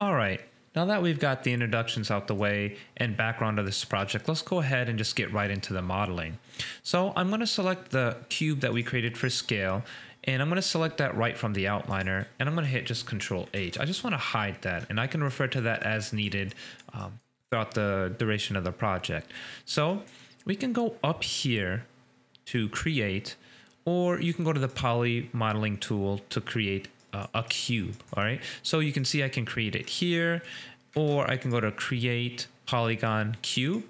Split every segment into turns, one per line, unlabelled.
All right, now that we've got the introductions out the way and background of this project, let's go ahead and just get right into the modeling. So I'm going to select the cube that we created for scale, and I'm going to select that right from the outliner, and I'm going to hit just Control H. I just want to hide that, and I can refer to that as needed throughout the duration of the project. So we can go up here to create, or you can go to the poly modeling tool to create a cube. All right, so you can see I can create it here, or I can go to create polygon cube,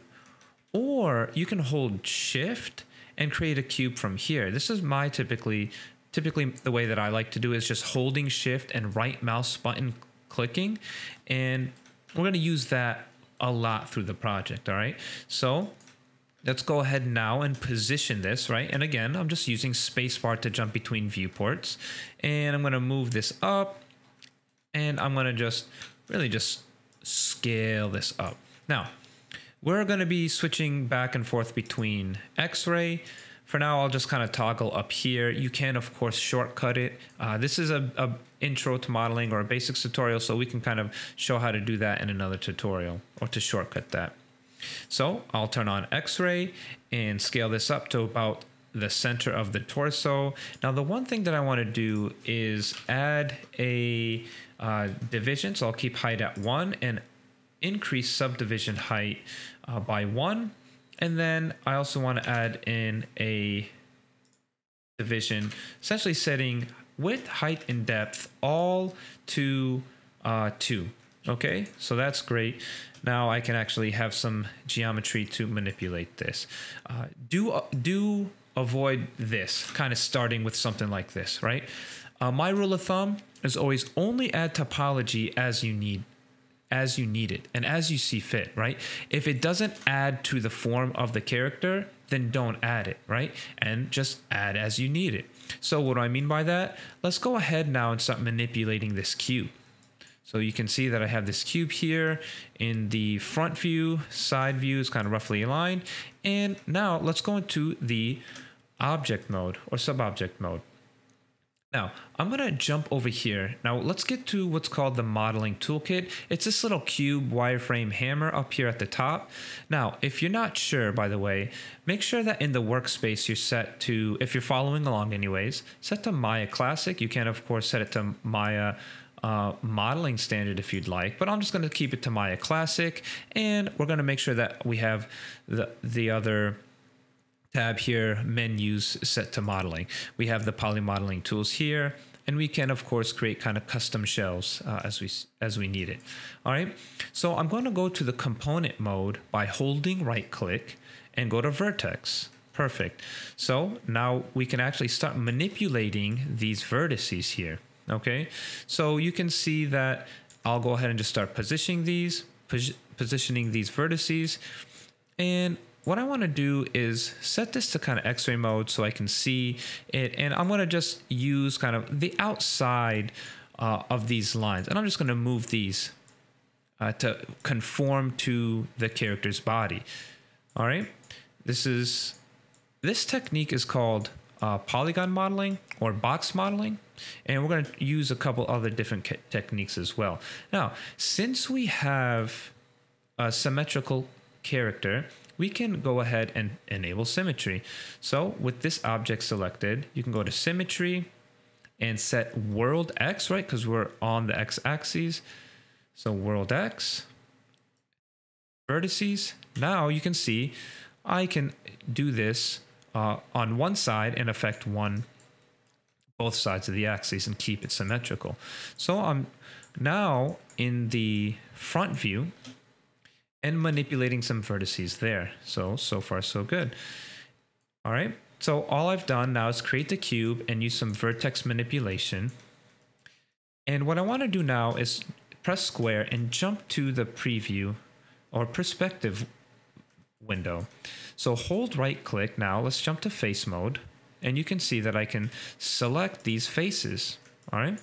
or you can hold shift and create a cube from here. This is my typically the way that I like to do is just holding shift and right mouse button clicking, and we're going to use that a lot through the project. All right, so let's go ahead now and position this, right? And again, I'm just using spacebar to jump between viewports. And I'm going to move this up, and I'm going to just really just scale this up. Now, we're going to be switching back and forth between X-ray. For now, I'll just kind of toggle up here. You can, of course, shortcut it. This is a intro to modeling or a basics tutorial, so we can kind of show how to do that in another tutorial or to shortcut that. So I'll turn on X-ray and scale this up to about the center of the torso. Now, the one thing that I want to do is add a division. So I'll keep height at 1 and increase subdivision height by 1. And then I also want to add in a division, essentially setting width, height, and depth all to 2. Okay, so that's great. Now I can actually have some geometry to manipulate this. Do avoid this, kind of starting with something like this, right? My rule of thumb is always only add topology as you need it and as you see fit, right? If it doesn't add to the form of the character, then don't add it, right? And just add as you need it. So what do I mean by that? Let's go ahead now and start manipulating this cube. So you can see that I have this cube here in the front view, side view is kind of roughly aligned. And now let's go into the object mode or sub-object mode. Now, I'm going to jump over here. Now, let's get to what's called the modeling toolkit. It's this little cube wireframe hammer up here at the top. Now, if you're not sure, by the way, make sure that in the workspace you're set to, if you're following along anyways, set to Maya Classic. You can, of course, set it to Maya modeling standard if you'd like, but I'm just going to keep it to Maya Classic, and we're going to make sure that we have the other tab here, menus, set to modeling. We have the poly modeling tools here, and we can of course create kind of custom shells as we need it. All right, so I'm going to go to the component mode by holding right click and go to vertex. Perfect. So now we can actually start manipulating these vertices here. Okay, so you can see that I'll go ahead and just start positioning these vertices, and what I want to do is set this to kind of X-ray mode so I can see it, and I'm going to just use kind of the outside of these lines, and I'm just going to move these to conform to the character's body. All right, this technique is called polygon modeling or box modeling, and we're going to use a couple other different techniques as well. Now, since we have a symmetrical character, we can go ahead and enable symmetry. So with this object selected, you can go to symmetry and set world X, right? Because we're on the X axis. So world X, vertices. Now you can see I can do this on one side and affect both sides of the axis and keep it symmetrical. So I'm now in the front view and manipulating some vertices there. So far so good. All right, so all I've done now is create the cube and use some vertex manipulation. And what I want to do now is press square and jump to the preview or perspective window. So hold right click. Now let's jump to face mode, and you can see that I can select these faces. All right,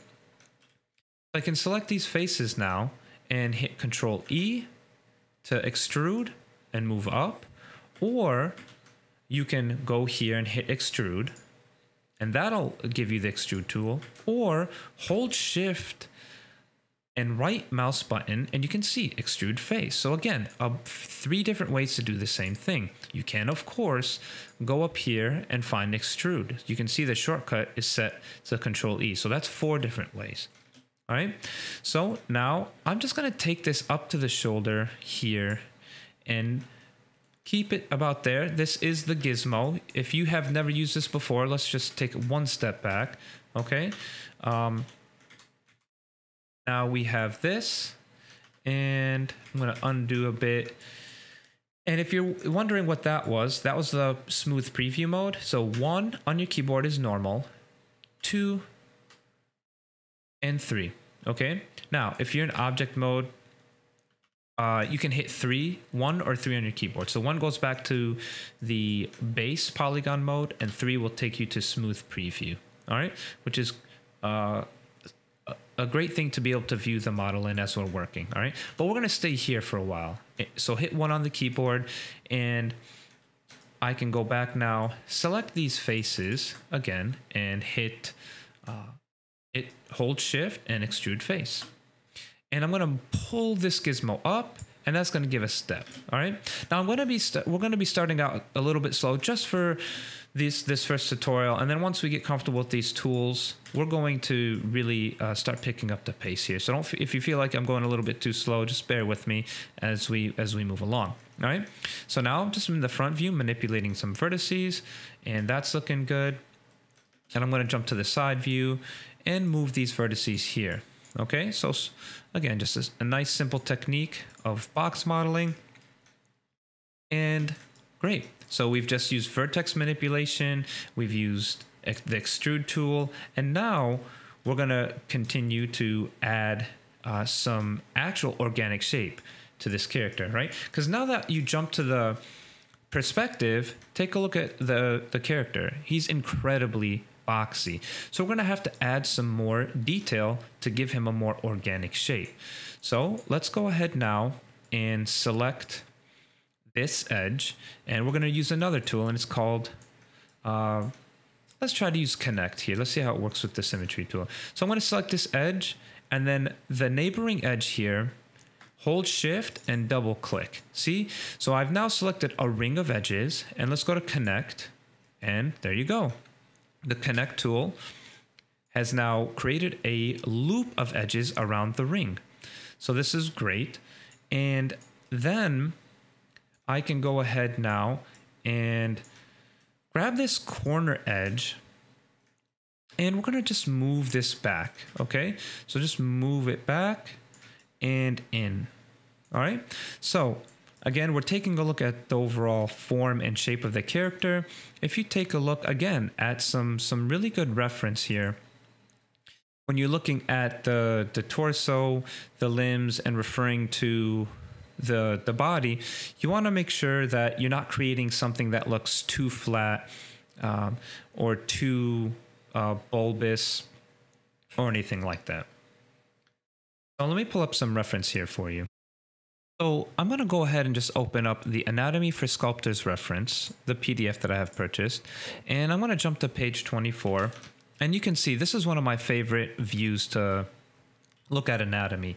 I can select these faces now and hit Control E to extrude and move up, or you can go here and hit extrude, and that'll give you the extrude tool, or hold shift and right mouse button, and you can see extrude face. So again, 3 different ways to do the same thing. You can, of course, go up here and find extrude. You can see the shortcut is set to Control E. So that's 4 different ways. All right. So now I'm just going to take this up to the shoulder here and keep it about there. This is the gizmo. If you have never used this before, let's just take 1 step back. Okay. Now we have this, and I'm going to undo a bit. And if you're wondering what that was the smooth preview mode. So 1 on your keyboard is normal, 2 and 3. Okay. Now, if you're in object mode, you can hit 1 or 3 on your keyboard. So 1 goes back to the base polygon mode, and 3 will take you to smooth preview. All right, which is a great thing to be able to view the model in as we're working. All right, but we're going to stay here for a while. So hit 1 on the keyboard, and I can go back now, select these faces again, and hold shift and extrude face. And I'm going to pull this gizmo up, and that's going to give a step. All right. Now we're going to be starting out a little bit slow just for this first tutorial, and then once we get comfortable with these tools, we're going to really start picking up the pace here. So if you feel like I'm going a little bit too slow, just bear with me as we move along. All right. So now I'm just in the front view manipulating some vertices, and that's looking good. And I'm going to jump to the side view and move these vertices here. Okay, so again, just a nice simple technique of box modeling. And great. So we've just used vertex manipulation, we've used the extrude tool, and now we're going to continue to add some actual organic shape to this character, right? Because now that you jump to the perspective, take a look at the character. He's incredibly boxy. So we're going to have to add some more detail to give him a more organic shape. So let's go ahead now and select this edge, and we're going to use another tool, and it's called, let's try to use connect here. Let's see how it works with the symmetry tool. So I'm going to select this edge, and then the neighboring edge here, hold shift and double click. See? So I've now selected a ring of edges, and let's go to connect, and there you go. The connect tool has now created a loop of edges around the ring. So this is great. And then I can go ahead now and grab this corner edge, and we're going to just move this back. Okay. So just move it back and in. All right. So again, we're taking a look at the overall form and shape of the character. If you take a look again at some really good reference here, when you're looking at the torso, the limbs, and referring to the body, you want to make sure that you're not creating something that looks too flat or too bulbous or anything like that. So let me pull up some reference here for you. So I'm going to go ahead and just open up the Anatomy for Sculptors reference, the PDF that I have purchased, and I'm going to jump to page 24. And you can see this is one of my favorite views to look at anatomy,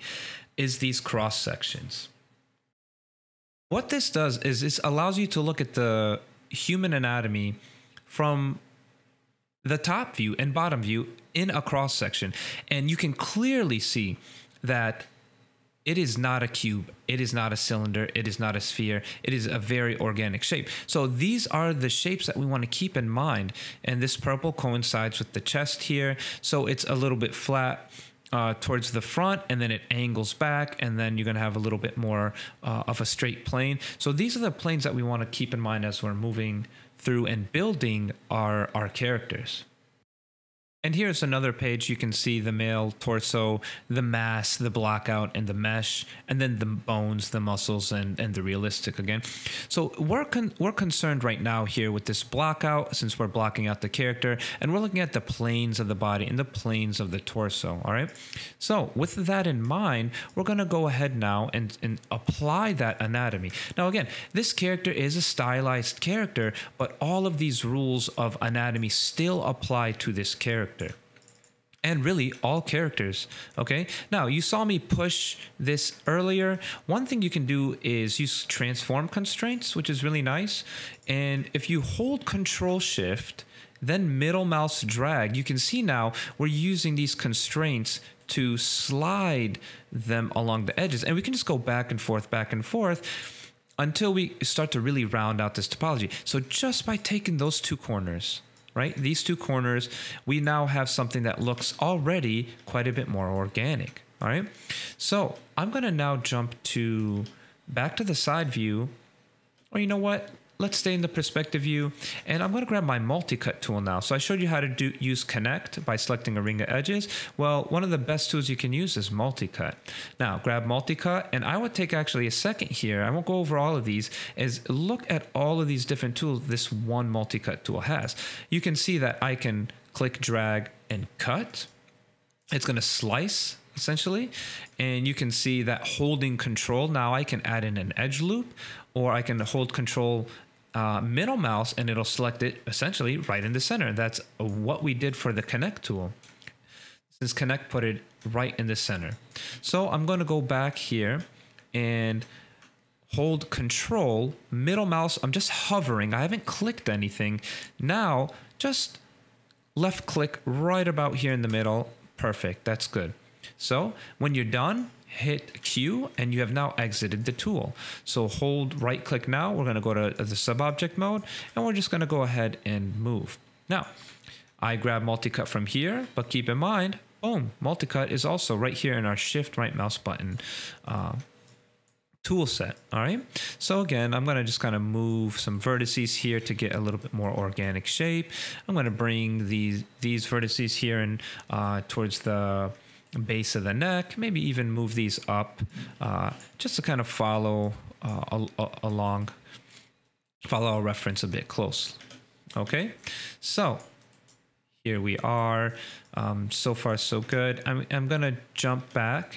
is these cross sections. What this does is this allows you to look at the human anatomy from the top view and bottom view in a cross section, and you can clearly see that it is not a cube, it is not a cylinder, it is not a sphere, it is a very organic shape. So these are the shapes that we want to keep in mind, and this purple coincides with the chest here, so it's a little bit flat towards the front, and then it angles back, and then you're going to have a little bit more of a straight plane. So these are the planes that we want to keep in mind as we're moving through and building our characters. And here's another page. You can see the male torso, the mass, the blockout, and the mesh, and then the bones, the muscles, and the realistic again. So we're concerned right now here with this blockout, since we're blocking out the character, and we're looking at the planes of the body and the planes of the torso, all right? So with that in mind, we're going to go ahead now and apply that anatomy. Now again, this character is a stylized character, but all of these rules of anatomy still apply to this character. and really all characters. Okay, now you saw me push this earlier. One thing you can do is use transform constraints, which is really nice. And if you hold Control Shift, then middle mouse drag, you can see now we're using these constraints to slide them along the edges. And we can just go back and forth until we start to really round out this topology. So just by taking those two corners, right, these two corners, we now have something that looks already quite a bit more organic. All right, so I'm gonna now jump back to the side view, or you know what? Let's stay in the perspective view, and I'm going to grab my multi-cut tool now. So I showed you how to use connect by selecting a ring of edges. Well, one of the best tools you can use is multi-cut. Now grab multi-cut, and I would take actually a second here. I won't go over all of these. Is look at all of these different tools this one multi-cut tool has. You can see that I can click, drag, and cut. It's going to slice essentially, and you can see that holding Control, now I can add in an edge loop, or I can hold Control middle mouse and it'll select it essentially right in the center. That's what we did for the connect tool, since connect put it right in the center. So I'm going to go back here and hold Control middle mouse. I'm just hovering, I haven't clicked anything. Now just left click right about here in the middle. Perfect, that's good. So when you're done, hit Q, and you have now exited the tool. So hold right click now. We're going to go to the sub-object mode, and we're just going to go ahead and move. Now, I grab multi-cut from here, but keep in mind, boom, multi-cut is also right here in our shift right mouse button tool set. All right. So again, I'm going to just kind of move some vertices here to get a little bit more organic shape. I'm going to bring these vertices here and towards the base of the neck, maybe even move these up just to kind of follow our reference a bit close. Okay, so here we are. So far so good. I'm gonna jump back,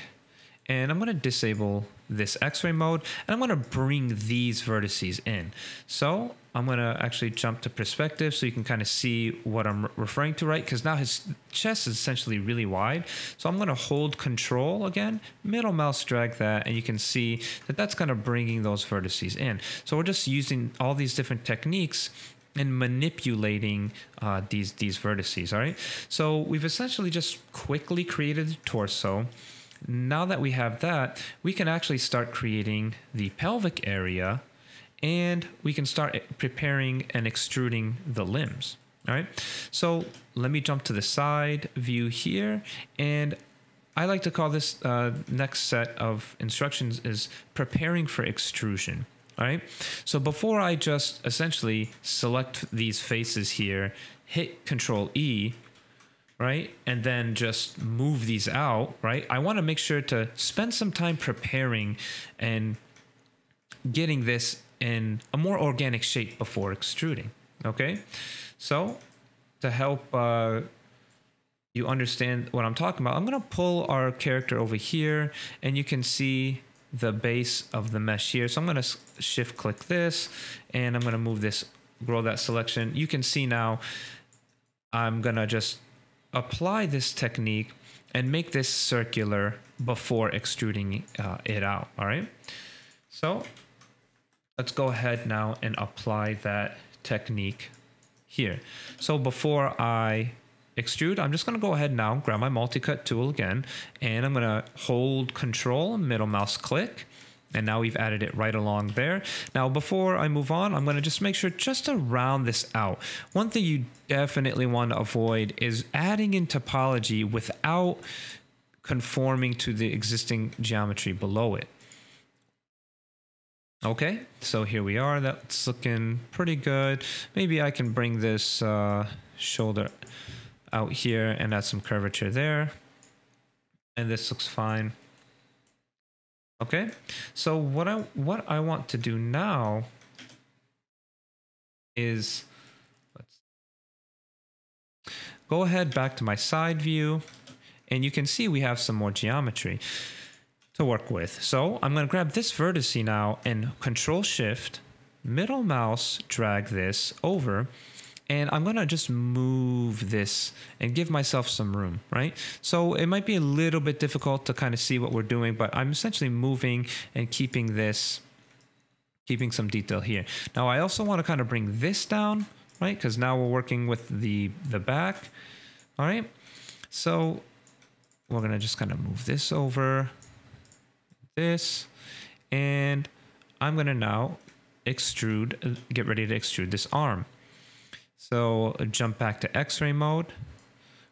and I'm gonna disable this X-ray mode, and I'm gonna bring these vertices in. So I'm gonna actually jump to perspective so you can kind of see what I'm referring to, right? Because now his chest is essentially really wide. So I'm gonna hold Control again, middle mouse drag that, and you can see that that's kind of bringing those vertices in. So we're just using all these different techniques and manipulating these vertices, all right? So we've essentially just quickly created the torso. Now that we have that, we can actually start creating the pelvic area, and we can start preparing and extruding the limbs. All right, so let me jump to the side view here, and I like to call this next set of instructions is preparing for extrusion. All right, so before I just essentially select these faces here, hit Control E, right, and then just move these out, right, I want to make sure to spend some time preparing and getting this in a more organic shape before extruding. Okay, so to help you understand what I'm talking about, I'm going to pull our character over here, and you can see the base of the mesh here. So I'm going to shift click this, and I'm going to move this, grow that selection. You can see now I'm going to just apply this technique and make this circular before extruding it out. All right, so let's go ahead now and apply that technique here. So before I extrude, I'm just going to go ahead now, grab my multi-cut tool again, and I'm going to hold Control, middle mouse click, and now we've added it right along there. Now, before I move on, I'm going to just make sure just to round this out. One thing you definitely want to avoid is adding in topology without conforming to the existing geometry below it. Okay, so here we are. That's looking pretty good. Maybe I can bring this shoulder out here and add some curvature there. And this looks fine. Okay, so what I want to do now is, let's go ahead back to my side view, and you can see we have some more geometry to work with. So I'm going to grab this vertex now and Control Shift, middle mouse, drag this over, And I'm gonna just move this and give myself some room, right? So it might be a little bit difficult to kind of see what we're doing, but I'm essentially moving and keeping some detail here. Now I also want to kind of bring this down, right? Because now we're working with the back, all right? So we're gonna just kind of move this over, this, and I'm gonna now extrude, get ready to extrude this arm. So jump back to X-ray mode.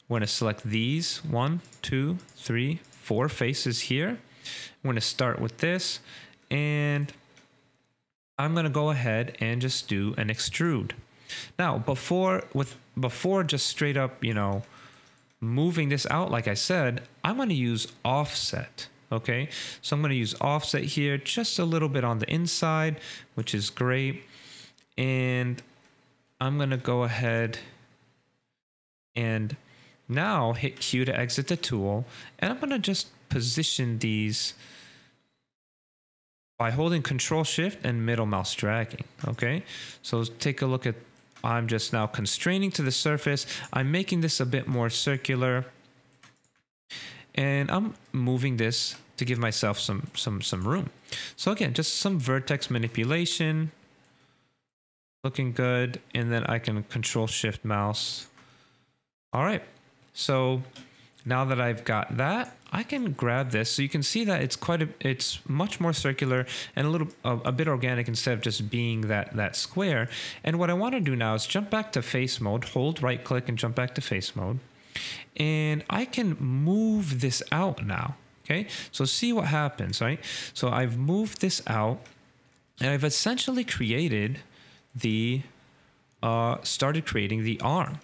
We're going to select these 1, 2, 3, 4 faces here. I'm going to start with this, and I'm going to go ahead and just do an extrude. Now, before just straight up, moving this out, like I said, I'm going to use offset. Okay, so I'm going to use offset here, just a little bit on the inside, which is great, and I'm going to go ahead and now hit Q to exit the tool. And I'm going to just position these by holding Control Shift and middle mouse dragging. Okay, so take a look at, I'm just now constraining to the surface. I'm making this a bit more circular. And I'm moving this to give myself some room. So again, just some vertex manipulation. Looking good, and then I can Control Shift mouse. All right, so now that I've got that, I can grab this. So you can see that it's much more circular and a bit organic instead of just being that square. And what I want to do now is jump back to face mode, hold right click and jump back to face mode. And I can move this out now. Okay, so see what happens, right? So I've moved this out and I've essentially created started creating the arm.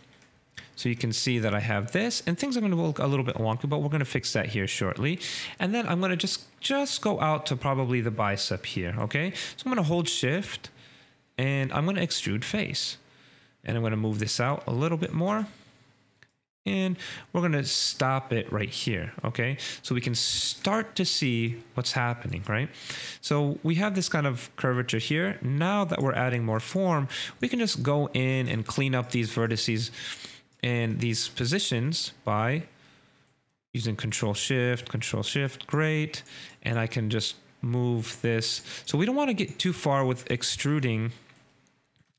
So you can see that I have this, and things are going to look a little bit wonky, but we're going to fix that here shortly. And then I'm going to just go out to probably the bicep here, okay? So I'm going to hold Shift, and I'm going to extrude face. And I'm going to move this out a little bit more. And we're going to stop it right here, okay? So we can start to see what's happening, right? So we have this kind of curvature here. Now that we're adding more form, we can just go in and clean up these vertices and these positions by using Control Shift, great. And I can just move this. So we don't want to get too far with extruding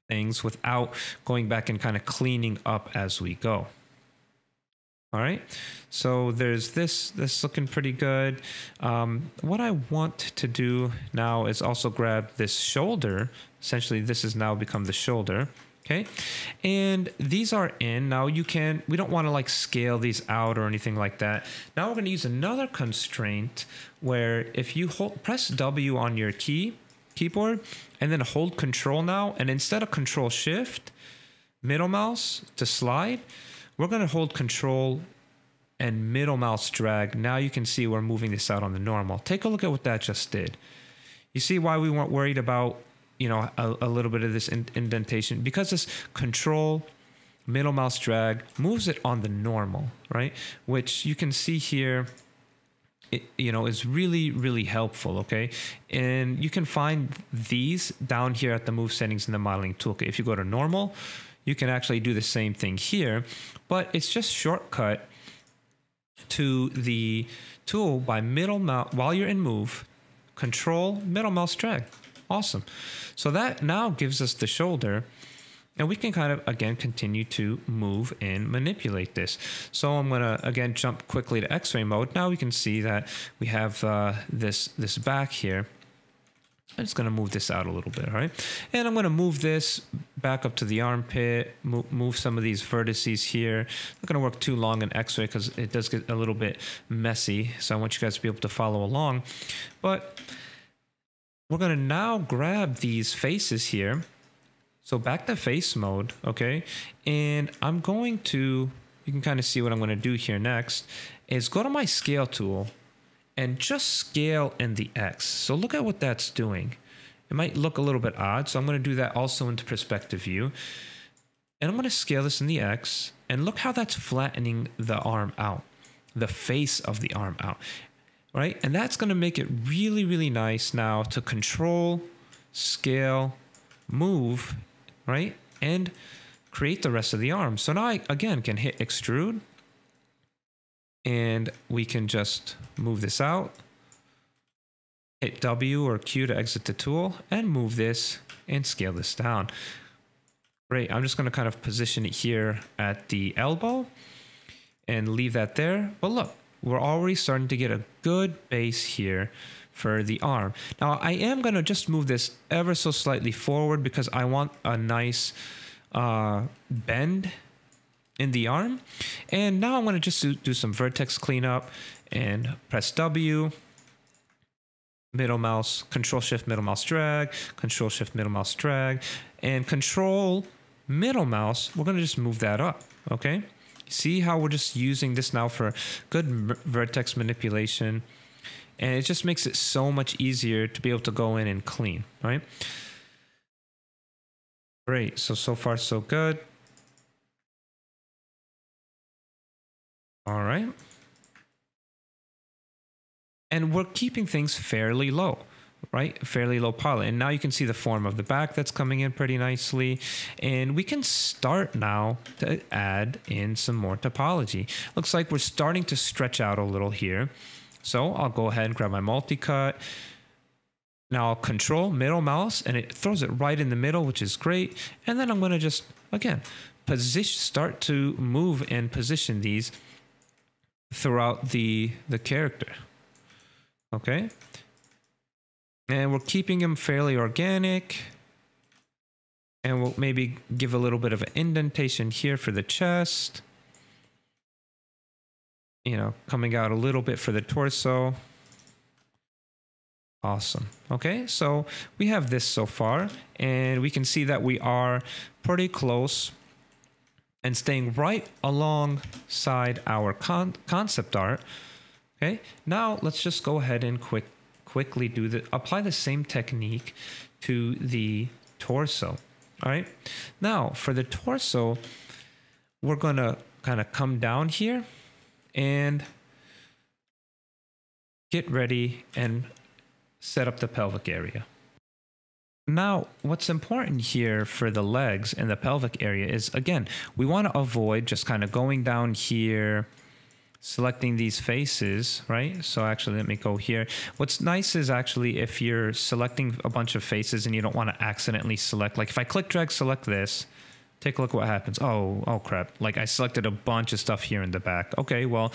things without going back and kind of cleaning up as we go. All right, so there's this looking pretty good. What I want to do now is also grab this shoulder. Essentially, this has now become the shoulder. Okay, and these are in. Now we don't want to like scale these out or anything like that. Now we're going to use another constraint where if you press W on your keyboard and then hold Control now, and instead of Control Shift, middle mouse to slide, we're going to hold Control and middle mouse drag. Now you can see we're moving this out on the normal. Take a look at what that just did. You see why we weren't worried about, a little bit of this indentation? Because this Control, middle mouse drag moves it on the normal, right? Which you can see here, is really, really helpful, okay? And you can find these down here at the move settings in the modeling toolkit. If you go to normal, you can actually do the same thing here, but it's just shortcut to the tool by middle mouse while you're in move, Control, middle mouse drag. Awesome. So that now gives us the shoulder, and we can kind of again continue to move and manipulate this. So I'm going to again jump quickly to X-ray mode. Now we can see that we have this back here. I'm just going to move this out a little bit, all right? And I'm going to move this back up to the armpit, move some of these vertices here. I'm not going to work too long in X-ray because it does get a little bit messy. So I want you guys to be able to follow along. But we're going to now grab these faces here. So back to face mode, okay? And I'm going to, you can kind of see what I'm going to do here next, is go to my scale tool and just scale in the X. So look at what that's doing. It might look a little bit odd, so I'm going to do that also into perspective view. And I'm going to scale this in the X, and look how that's flattening the arm out, the face of the arm out, right? And that's going to make it really, really nice now to control, scale, move, right? And create the rest of the arm. So now I, again, can hit extrude, and we can just move this out, hit W or Q to exit the tool, and move this and scale this down. Great, I'm just gonna kind of position it here at the elbow and leave that there. But look, we're already starting to get a good base here for the arm. Now I am gonna just move this ever so slightly forward because I want a nice bend in the arm. And now I'm gonna just do some vertex cleanup and press W, middle mouse, control shift middle mouse drag, control shift middle mouse drag, and control middle mouse, we're gonna just move that up, okay? See how we're just using this now for good vertex manipulation, and it just makes it so much easier to be able to go in and clean, right? Great, so far so good. All right. And we're keeping things fairly low, right? Fairly low poly. And now you can see the form of the back that's coming in pretty nicely. And we can start now to add in some more topology. Looks like we're starting to stretch out a little here. So I'll go ahead and grab my multi-cut. Now I'll control middle mouse and it throws it right in the middle, which is great. And then I'm going to just, again, start to move and position these throughout the character. Okay. And we're keeping them fairly organic. And we'll maybe give a little bit of an indentation here for the chest. You know, coming out a little bit for the torso. Awesome. Okay, so we have this so far, and we can see that we are pretty close and staying right alongside our concept art. Okay, now let's just go ahead and quickly apply the same technique to the torso. All right, now for the torso, we're gonna kind of come down here and get ready and set up the pelvic area. Now, what's important here for the legs and the pelvic area is, again, we want to avoid just kind of going down here, selecting these faces, right? So actually, let me go here. What's nice is actually if you're selecting a bunch of faces and you don't want to accidentally select, like if I click, drag, select this, take a look what happens. Oh crap. Like I selected a bunch of stuff here in the back. Okay, well,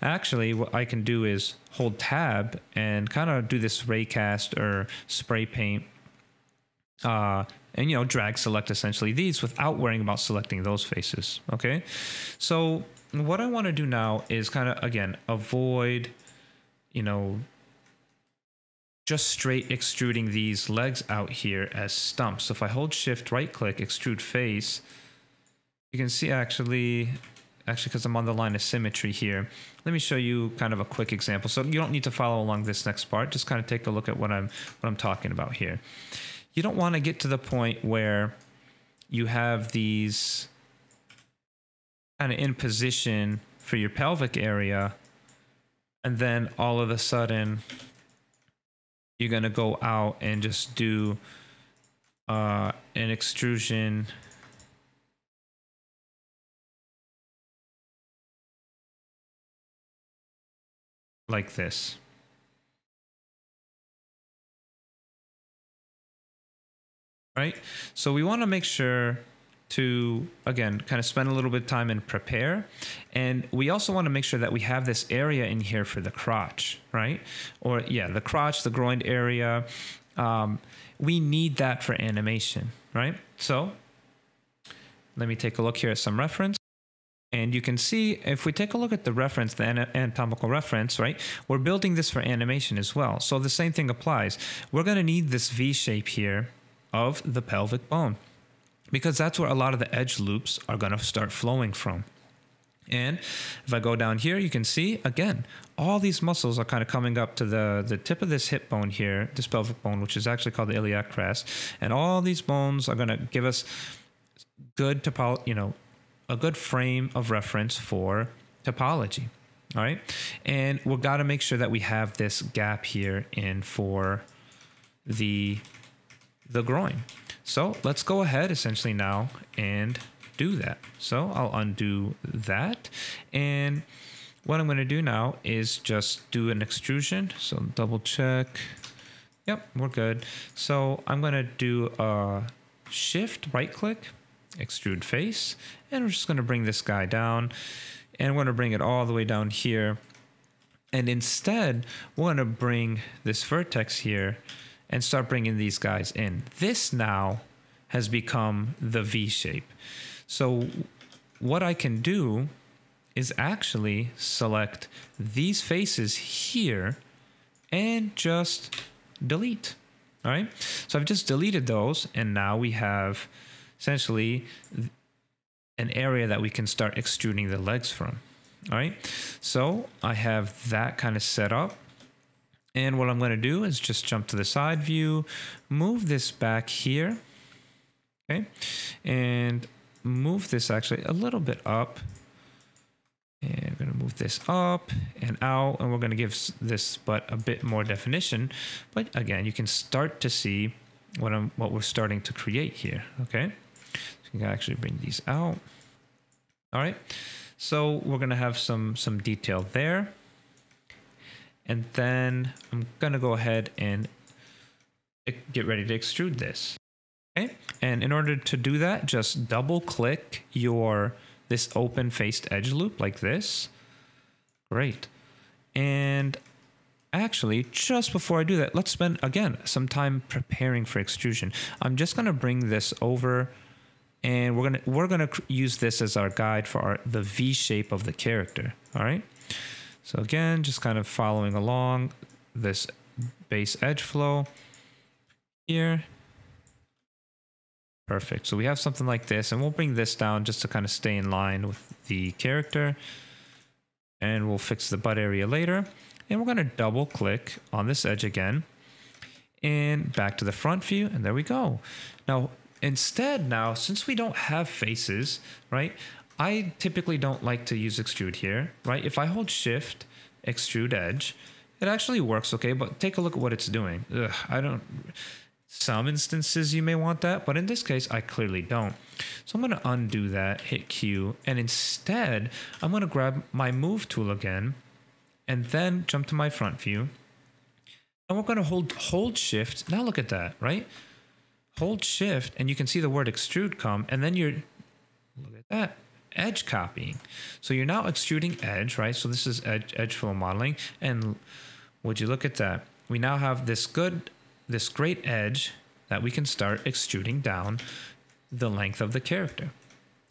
actually what I can do is hold tab and kind of do this ray cast or spray paint and, you know, drag select essentially these without worrying about selecting those faces. Okay. So what I want to do now is kind of, again, avoid, you know, just straight extruding these legs out here as stumps. So if I hold shift, right click, extrude face, you can see actually because I'm on the line of symmetry here, let me show you kind of a quick example. So you don't need to follow along this next part, just kind of take a look at what I'm talking about here. You don't want to get to the point where you have these kind of in position for your pelvic area, and then all of a sudden you're going to go out and just do an extrusion like this. Right? So we want to make sure to, again, kind of spend a little bit of time and prepare. And we also want to make sure that we have this area in here for the crotch, right? Or yeah, the crotch, the groin area. We need that for animation, right? So let me take a look here at some reference. And you can see, if we take a look at the reference, the anatomical reference, right? We're building this for animation as well. So the same thing applies. We're going to need this V shape here of the pelvic bone, because that's where a lot of the edge loops are going to start flowing from. And if I go down here, you can see, again, all these muscles are kind of coming up to the tip of this hip bone here, this pelvic bone, which is actually called the iliac crest. And all these bones are going to give us good a good frame of reference for topology. All right. And we've got to make sure that we have this gap here in for the groin. So let's go ahead essentially now and do that. So I'll undo that. And what I'm going to do now is just do an extrusion. So double check. Yep, we're good. So I'm going to do a shift, right click, extrude face. And we're just going to bring this guy down. And we're going to bring it all the way down here. And instead, we're going to bring this vertex here and start bringing these guys in. This now has become the V shape. So what I can do is actually select these faces here and just delete. All right. So I've just deleted those. And now we have essentially an area that we can start extruding the legs from. All right. So I have that kind of set up. And what I'm going to do is just jump to the side view, move this back here. Okay. And move this actually a little bit up. And we're going to move this up and out, and we're going to give this butt a bit more definition. But again, you can start to see what we're starting to create here. Okay, so you can actually bring these out. All right, so we're going to have some detail there, and then I'm going to go ahead and get ready to extrude this. Okay, and in order to do that, just double click this open faced edge loop like this. Great. And actually, just before I do that, let's spend, again, some time preparing for extrusion. I'm just going to bring this over, and we're gonna use this as our guide for the V shape of the character. All right. So again, just kind of following along this base edge flow here. Perfect. So we have something like this, and we'll bring this down just to kind of stay in line with the character. And we'll fix the butt area later. And we're going to double click on this edge again and back to the front view. And there we go. Now, instead now, since we don't have faces, right? I typically don't like to use extrude here, right? If I hold shift, extrude edge, it actually works okay, but take a look at what it's doing. Some instances you may want that, but in this case, I clearly don't. So I'm going to undo that, hit Q, and instead, I'm going to grab my move tool again, and then jump to my front view. And we're going to hold shift. Now look at that, right? Hold shift, and you can see the word extrude come, and then look at that, edge copying. So you're now extruding edge, right? So this is edge flow modeling, and would you look at that? We now have this great edge that we can start extruding down the length of the character.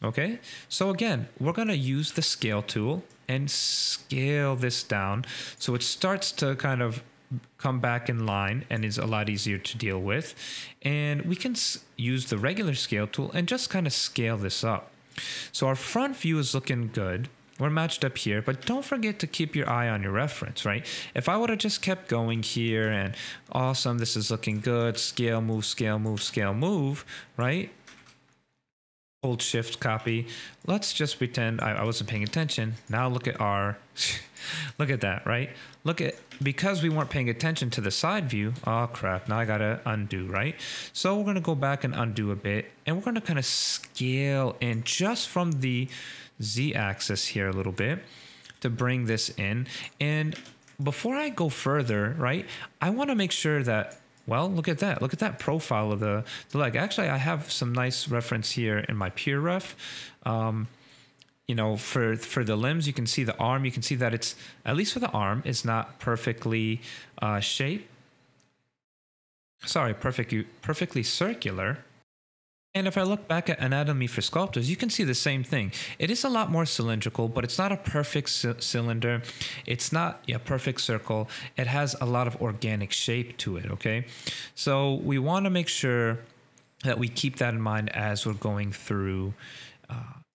Okay, so again, we're going to use the scale tool and scale this down so it starts to kind of come back in line and is a lot easier to deal with. And we can use the regular scale tool and just kind of scale this up. So our front view is looking good. We're matched up here, but don't forget to keep your eye on your reference, right? If I would have just kept going here and awesome, this is looking good, scale, move, scale, move, scale, move, right? Hold shift, copy. Let's just pretend I wasn't paying attention. Now look at look at that, right? Because we weren't paying attention to the side view, oh crap, now I gotta undo, right? So we're gonna go back and undo a bit, and we're gonna kind of scale in just from the Z-axis here a little bit to bring this in. And before I go further, right, I want to make sure that, well, look at that profile of the leg. Actually, I have some nice reference here in my peer ref. You know, for the limbs, you can see the arm. You can see that it's, at least for the arm, it's not perfectly shaped. Sorry, perfectly circular. And if I look back at anatomy for sculptors, you can see the same thing. It is a lot more cylindrical, but it's not a perfect cylinder. It's not a perfect circle. It has a lot of organic shape to it, okay? So we want to make sure that we keep that in mind as we're going through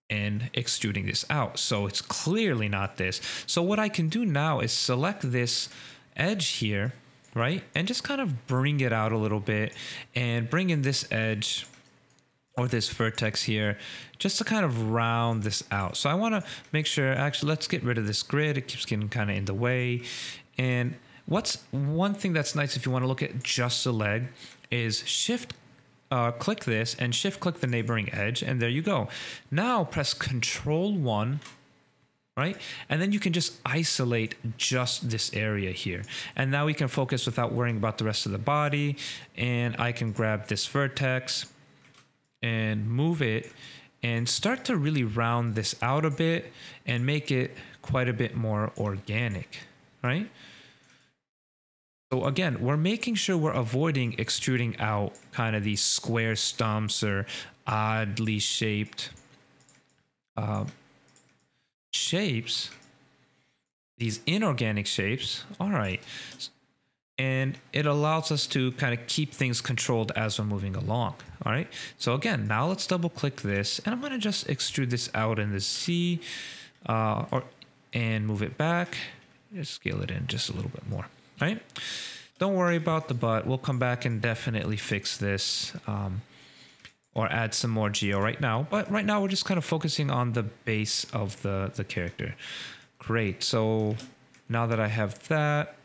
and extruding this out. So it's clearly not this. So what I can do now is select this edge here, right? And just kind of bring it out a little bit and bring in this edge or this vertex here, just to kind of round this out. So I want to make sure, actually, let's get rid of this grid. It keeps getting kind of in the way. And what's one thing that's nice if you want to look at just the leg is shift click this and shift click the neighboring edge, and there you go. Now press Control 1, right? And then you can just isolate just this area here. And now we can focus without worrying about the rest of the body. And I can grab this vertex and move it and start to really round this out a bit and make it quite a bit more organic, right? So again, we're making sure we're avoiding extruding out kind of these square stumps or oddly shaped shapes, these inorganic shapes. All right. And it allows us to kind of keep things controlled as we're moving along. All right. So again, now let's double click this, and I'm going to just extrude this out in the Z and move it back. Just scale it in just a little bit more. Right? Don't worry about the butt. We'll come back and definitely fix this or add some more geo right now. But right now we're just kind of focusing on the base of the character. Great. So now that I have that,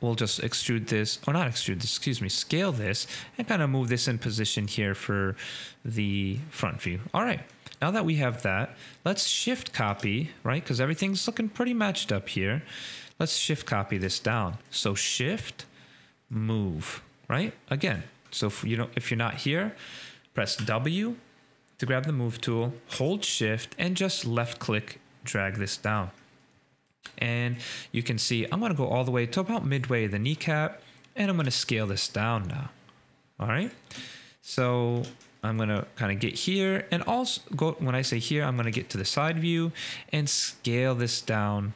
we'll just extrude this, or not extrude this, excuse me, scale this and kind of move this in position here for the front view. All right. Now that we have that, let's shift copy, right? Because everything's looking pretty matched up here. Let's shift copy this down. So shift, move, right? Again, so if you're not here, press W to grab the move tool, hold shift, and just left click, drag this down. And you can see I'm going to go all the way to about midway of the kneecap, and I'm going to scale this down now. All right. So I'm going to kind of get here, and also go, when I say here, I'm going to get to the side view and scale this down.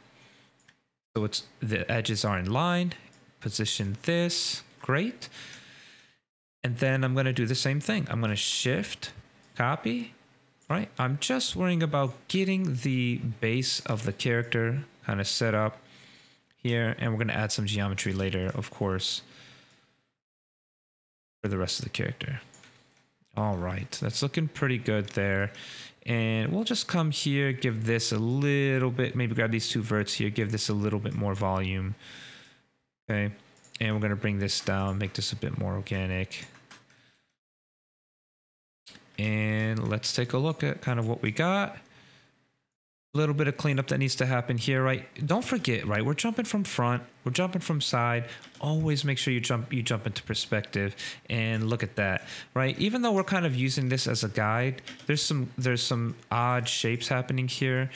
So the edges are in line, position this, great. And then I'm going to do the same thing. I'm going to shift, copy, right? I'm just worrying about getting the base of the character kind of set up here. And we're going to add some geometry later, of course, for the rest of the character. All right, that's looking pretty good there. And we'll just come here, give this a little bit, maybe grab these two verts here, give this a little bit more volume. Okay, and we're going to bring this down, make this a bit more organic. And let's take a look at kind of what we got. A little bit of cleanup that needs to happen here, right? Don't forget, right? We're jumping from front, we're jumping from side. Always make sure you jump into perspective, and look at that, right? Even though we're kind of using this as a guide, there's some odd shapes happening here,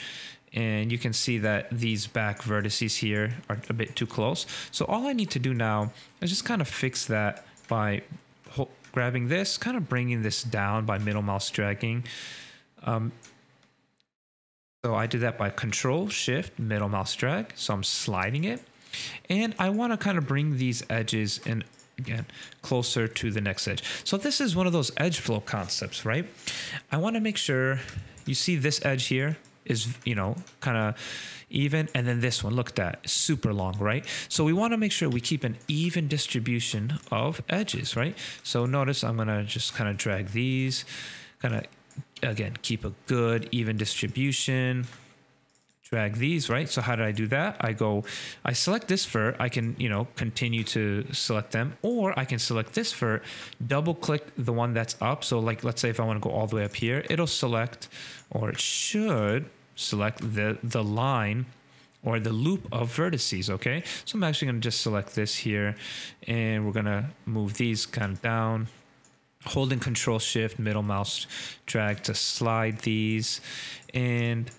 and you can see that these back vertices here are a bit too close. So all I need to do now is just kind of fix that by grabbing this, kind of bringing this down by middle mouse dragging. So I did that by Control, Shift, middle mouse drag. So I'm sliding it. And I want to kind of bring these edges in, again, closer to the next edge. So this is one of those edge flow concepts, right? I want to make sure you see this edge here is, kind of even. And then this one, look at that, super long, right? So we want to make sure we keep an even distribution of edges, right? So notice I'm going to just kind of drag these, kind of, again, keep a good even distribution, drag these, right? So how did I do that? I select this vert, I can, continue to select them, or I can select this vert, double click the one that's up. So like, let's say if I want to go all the way up here, it'll select, or it should select the line or the loop of vertices, okay? So I'm actually going to just select this here, and we're going to move these kind of down, holding Control Shift, middle mouse drag to slide these. And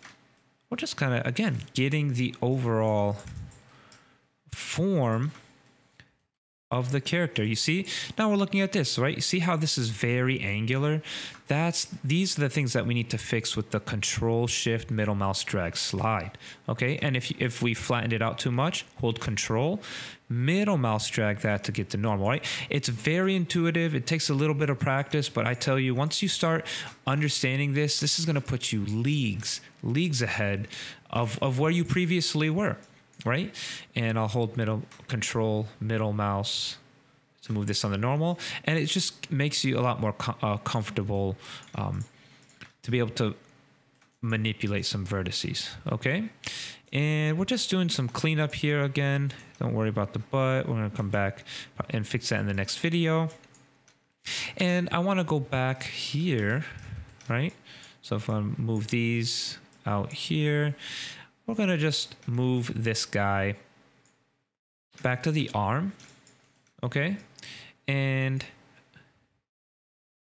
we're just kind of, again, getting the overall form of the character. You see, now we're looking at this, right? You see how this is very angular? These are the things that we need to fix with the Control Shift middle mouse drag slide. Okay, and if we flattened it out too much, hold Control middle mouse drag that to get to normal, right? It's very intuitive. It takes a little bit of practice, but I tell you, once you start understanding this is going to put you leagues ahead of where you previously were. Right? And I'll hold Control middle mouse to move this on the normal. And it just makes you a lot more comfortable to be able to manipulate some vertices. Okay? And we're just doing some cleanup here again. Don't worry about the butt. We're going to come back and fix that in the next video. And I want to go back here, right? So if I move these out here, we're going to just move this guy back to the arm, okay? And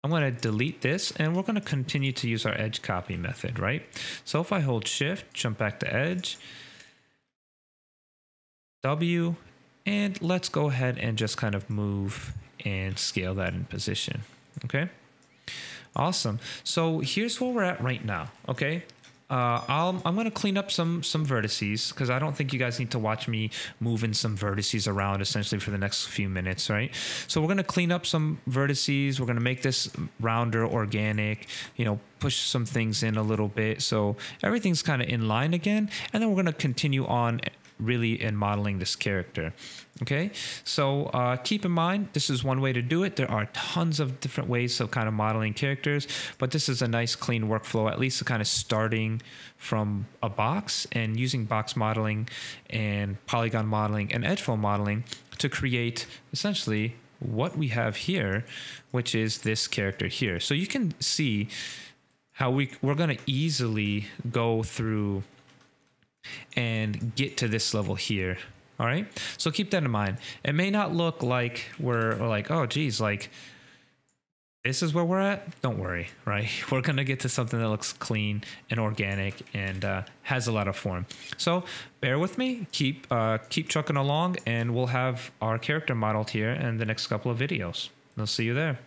I'm going to delete this, and we're going to continue to use our edge copy method, right? So if I hold shift, jump back to edge, W, and let's go ahead and just kind of move and scale that in position, okay? Awesome. So here's where we're at right now, okay? I'm going to clean up some vertices because I don't think you guys need to watch me moving some vertices around essentially for the next few minutes, right? So we're going to clean up some vertices. We're going to make this rounder, organic, you know, push some things in a little bit so everything's kind of in line again. And then we're going to continue on really in modeling this character. Okay, so keep in mind, this is one way to do it. There are tons of different ways of kind of modeling characters, but this is a nice clean workflow, at least kind of starting from a box and using box modeling and polygon modeling and edgeflow modeling to create essentially what we have here, which is this character here. So you can see how we're going to easily go through and get to this level here. All right, so keep that in mind. It may not look like we're like, oh geez, like this is where we're at. Don't worry, right? We're gonna get to something that looks clean and organic and has a lot of form. So bear with me, keep trucking along, and we'll have our character modeled here in the next couple of videos. I'll see you there.